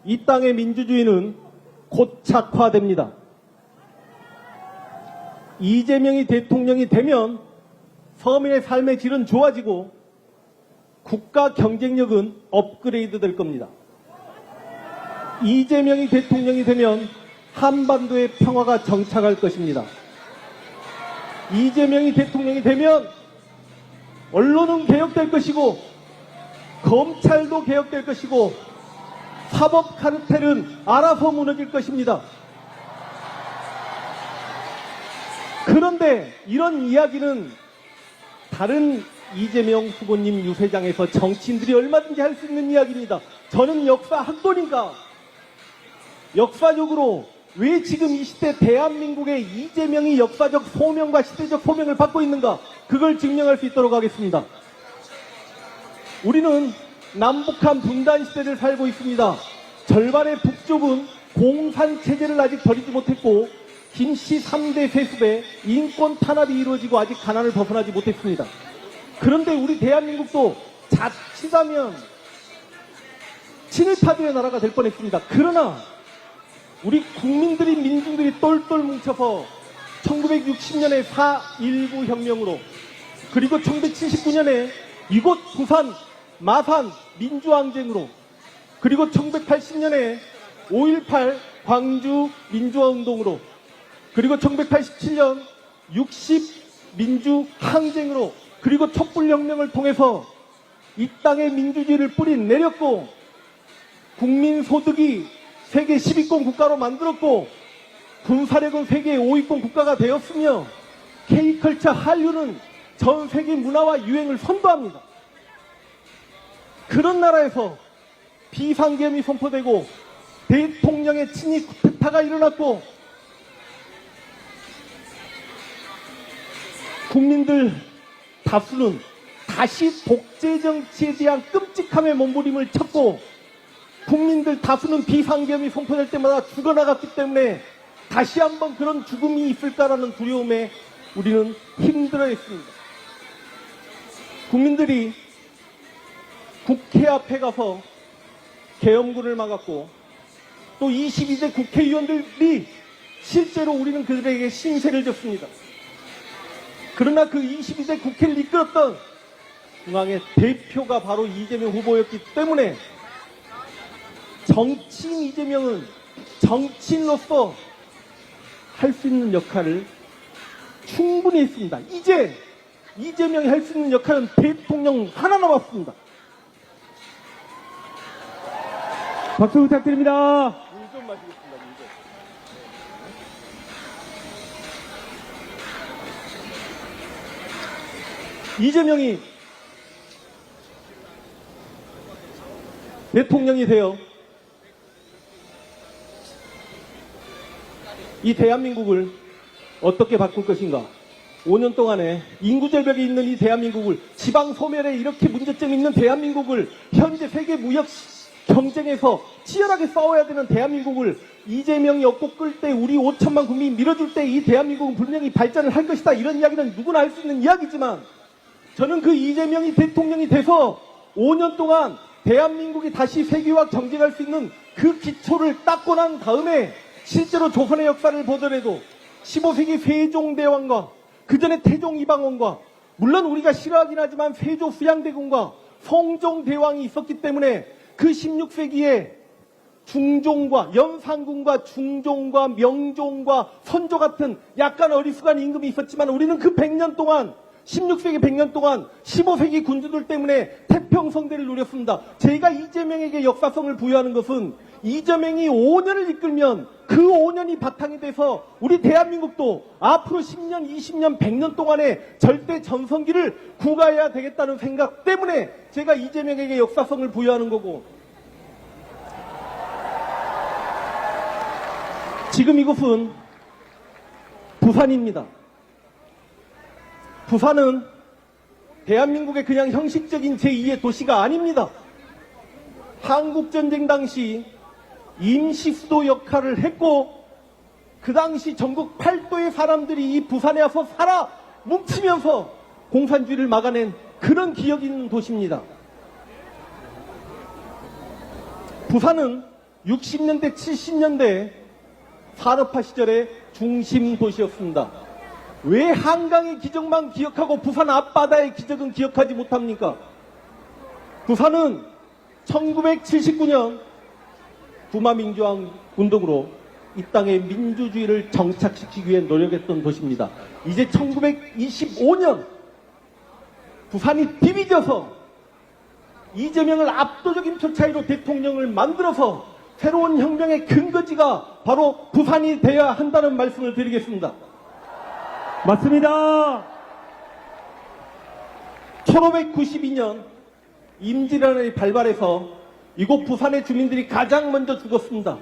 이 땅의 민주주의는 고착화됩니다. 이재명이 대통령이 되면 서민의 삶의 질은 좋아지고 국가 경쟁력은 업그레이드 될 겁니다. 이재명이 대통령이 되면 한반도의 평화가 정착할 것입니다. 이재명이 대통령이 되면 언론은 개혁될 것이고 검찰도 개혁될 것이고 사법 카르텔은 알아서 무너질 것입니다. 그런데 이런 이야기는 다른 이재명 후보님 유세장에서 정치인들이 얼마든지 할 수 있는 이야기입니다. 저는 역사 학도니까 역사적으로 왜 지금 이 시대 대한민국의 이재명이 역사적 소명과 시대적 소명을 받고 있는가, 그걸 증명할 수 있도록 하겠습니다. 우리는 남북한 분단 시대를 살고 있습니다. 절반의 북쪽은 공산체제를 아직 버리지 못했고 김씨 3대 세습에 인권 탄압이 이루어지고 아직 가난을 벗어나지 못했습니다. 그런데 우리 대한민국도 자칫하면 친일파들의 나라가 될 뻔했습니다. 그러나 우리 국민들이, 민중들이 똘똘 뭉쳐서 1960년에 4.19 혁명으로, 그리고 1979년에 이곳 부산 마산 민주항쟁으로, 그리고 1980년에 5.18 광주 민주화운동으로, 그리고 1987년 60 민주항쟁으로, 그리고 촛불혁명을 통해서 이 땅에 민주주의를 뿌리 내렸고 국민소득이 세계 10위권 국가로 만들었고 군사력은 세계 5위권 국가가 되었으며 K컬처 한류는 전 세계 문화와 유행을 선도합니다. 그런 나라에서 비상계엄이 선포되고 대통령의 친위 쿠데타가 일어났고 국민들 다수는 다시 독재 정치에 대한 끔찍함의 몸부림을 쳤고 국민들 다수는 비상계엄이 선포될 때마다 죽어나갔기 때문에 다시 한번 그런 죽음이 있을까라는 두려움에 우리는 힘들어했습니다. 국민들이 국회 앞에 가서 계엄군을 막았고 또 22대 국회의원들이 실제로 우리는 그들에게 신세를 졌습니다. 그러나 그 22대 국회를 이끌었던 중앙의 대표가 바로 이재명 후보였기 때문에 정치인 이재명은 정치인으로서 할 수 있는 역할을 충분히 했습니다. 이제 이재명이 할 수 있는 역할은 대통령 하나 남았습니다. 박수 부탁드립니다. 물 좀 마시겠습니다. 물 좀. 이재명이 대통령이 되어 이 대한민국을 어떻게 바꿀 것인가? 5년 동안에 인구절벽이 있는 이 대한민국을, 지방 소멸에 이렇게 문제점이 있는 대한민국을, 현재 세계 무역 경쟁에서 치열하게 싸워야 되는 대한민국을 이재명이 업고 끌 때 우리 5천만 국민이 밀어줄 때 이 대한민국은 분명히 발전을 할 것이다. 이런 이야기는 누구나 할 수 있는 이야기지만 저는 그 이재명이 대통령이 돼서 5년 동안 대한민국이 다시 세계화 경쟁할 수 있는 그 기초를 닦고 난 다음에 실제로 조선의 역사를 보더라도 15세기 세종대왕과 그 전에 태종 이방원과, 물론 우리가 싫어하긴 하지만 세조 수양대군과 성종대왕이 있었기 때문에 그 16세기에 중종과 연산군과 중종과 명종과 선조 같은 약간 어리숙한 임금이 있었지만 우리는 그 100년 동안, 16세기 100년 동안 15세기 군주들 때문에 태평성대를 누렸습니다. 제가 이재명에게 역사성을 부여하는 것은 이재명이 5년을 이끌면 그 5년이 바탕이 돼서 우리 대한민국도 앞으로 10년, 20년, 100년 동안의 절대 전성기를 구가해야 되겠다는 생각 때문에 제가 이재명에게 역사성을 부여하는 거고, 지금 이곳은 부산입니다. 부산은 대한민국의 그냥 형식적인 제2의 도시가 아닙니다. 한국전쟁 당시 임시수도 역할을 했고 그 당시 전국 8도의 사람들이 이 부산에 와서 살아 뭉치면서 공산주의를 막아낸 그런 기억이 있는 도시입니다. 부산은 60년대, 70년대 산업화 시절의 중심 도시였습니다. 왜 한강의 기적만 기억하고 부산 앞바다의 기적은 기억하지 못합니까? 부산은 1979년 부마민주화 운동으로 이 땅에 민주주의를 정착시키기 위해 노력했던 도시입니다. 이제 1925년 부산이 디비져서 이재명을 압도적인 표 차이로 대통령을 만들어서 새로운 혁명의 근거지가 바로 부산이 되어야 한다는 말씀을 드리겠습니다. 맞습니다. 1592년 임진왜란이 발발해서 이곳 부산의 주민들이 가장 먼저 죽었습니다.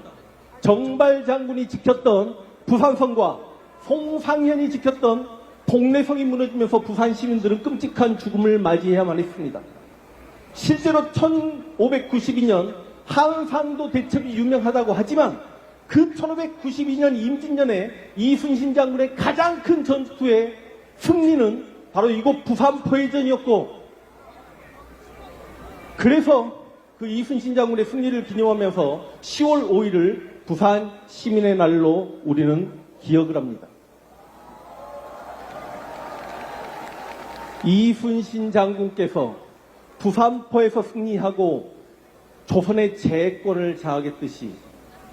정발 장군이 지켰던 부산성과 송상현이 지켰던 동래성이 무너지면서 부산 시민들은 끔찍한 죽음을 맞이해야만 했습니다. 실제로 1592년 한산도 대첩이 유명하다고 하지만 그 1592년 임진년에 이순신 장군의 가장 큰 전투의 승리는 바로 이곳 부산 포회전이었고, 그래서 그 이순신 장군의 승리를 기념하면서 10월 5일을 부산 시민의 날로 우리는 기억을 합니다. 이순신 장군께서 부산포에서 승리하고 조선의 재권을 장악했듯이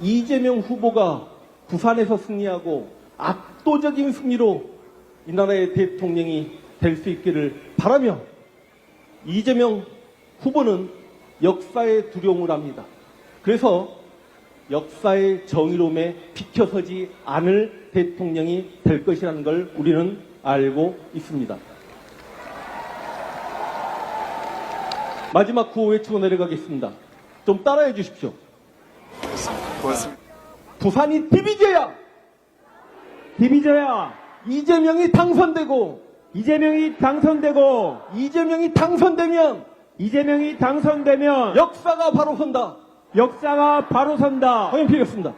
이재명 후보가 부산에서 승리하고 압도적인 승리로 이 나라의 대통령이 될 수 있기를 바라며, 이재명 후보는 역사의 두려움을 합니다. 그래서 역사의 정의로움에 비켜서지 않을 대통령이 될 것이라는 걸 우리는 알고 있습니다. 마지막 구호 외치고 내려가겠습니다. 좀 따라해 주십시오. 고맙습니다. 부산이 디비져야 이재명이 당선되고, 이재명이 당선되면 역사가 바로 선다. 황영필이었습니다.